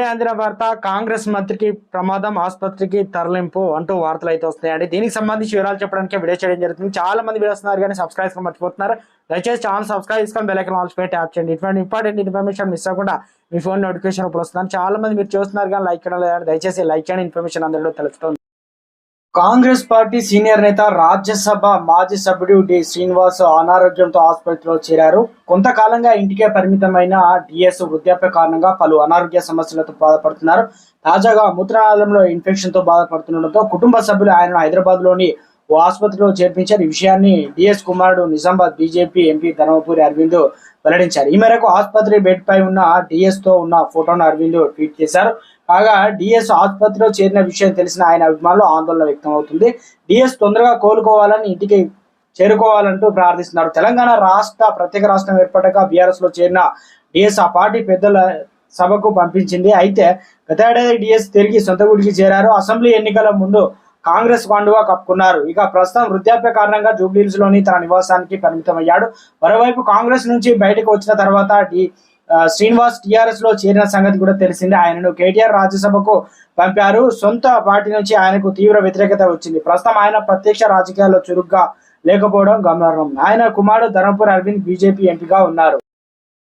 అందిన వార్త కాంగ్రెస్ మంత్రికి ప్రమాదం ఆసుపత్రికి తరలింపు అంటూ వార్తలు అయితే వస్తున్నాయండి. దీనికి సంబంధించి వివరాలు చెప్పడానికి వీడియో చేయడం జరుగుతుంది. చాలా మంది వీడియోస్తున్నారు కానీ సబ్స్క్రైబ్ మర్చిపోతున్నారు. దయచేసి ఛానల్ సబ్స్క్రైబ్ చేసుకొని బెల్ ఐకాన్ ఆల్ పై ట్యాప్ చేయండి. ఇటువంటి ఇంపార్టెంట్ ఇన్ఫర్మేషన్ మిస్ అవ్వకుండా మీ ఫోన్ నోటిఫికేషన్ ఇప్పుడు వస్తున్నాను. చాలా మంది మీరు చూస్తున్నారు కానీ లైక్ చేయడం లేదంటే దయచేసి లైక్ చేయండి. ఇన్ఫర్మేషన్ అందరిలో తెలుస్తుంది. కాంగ్రెస్ పార్టీ సీనియర్ నేత రాజ్యసభ మాజీ సభ్యుడు డి శ్రీనివాస్ అనారోగ్యంతో ఆసుపత్రిలో చేరారు. కొంతకాలంగా ఇంటికే పరిమితమైన డిఎస్ వృద్ధాప్య కారణంగా పలు అనారోగ్య సమస్యలతో బాధపడుతున్నారు. తాజాగా మూత్రనాళంలో ఇన్ఫెక్షన్ తో బాధపడుతుండటంతో కుటుంబ సభ్యులు ఆయనను హైదరాబాద్ లోని ఓ ఆసుపత్రిలో చేర్పించారు. ఈ విషయాన్ని డిఎస్ కుమారుడు నిజామాబాద్ బీజేపీ ఎంపీ ధర్మపురి అరవింద్ వెల్లడించారు. ఈ మేరకు ఆసుపత్రి బెడ్ పై ఉన్న డిఎస్ తో ఉన్న ఫోటోను అరవింద్ ట్వీట్ చేశారు. కాగా డిఎస్ ఆసుపత్రిలో చేరిన విషయం తెలిసిన ఆయన అభిమానులు ఆందోళన వ్యక్తం అవుతుంది. డిఎస్ తొందరగా కోలుకోవాలని ఇంటికి చేరుకోవాలంటూ ప్రార్థిస్తున్నారు. తెలంగాణ ప్రత్యేక రాష్ట్రం ఏర్పడ్డాక బీఆర్ఎస్ లో చేరిన డిఎస్ ఆ పార్టీ పెద్దల సభకు పంపించింది. అయితే గత ఏడాది డిఎస్ తిరిగి సొంత గుడికి చేరారు. అసెంబ్లీ ఎన్నికల ముందు కాంగ్రెస్ కండువా కప్పుకున్నారు. ఇక ప్రస్తుతం వృద్ధాప్య కారణంగా జూబ్లీహిల్స్ లోని తన నివాసానికి పరిమితమయ్యాడు. మరోవైపు కాంగ్రెస్ నుంచి బయటకు వచ్చిన తర్వాత శ్రీనివాస్ టీఆర్ఎస్ లో చేరిన సంగతి కూడా తెలిసిందే. ఆయనను కేటీఆర్ రాజ్యసభకు పంపారు. సొంత పార్టీ నుంచి ఆయనకు తీవ్ర వ్యతిరేకత వచ్చింది. ప్రస్తుతం ఆయన ప్రత్యక్ష రాజకీయాల్లో చురుగ్గా లేకపోవడం గమనార్హం. ఆయన కుమారుడు ధర్మపురి అరవింద్ బీజేపీ ఎంపీగా ఉన్నారు.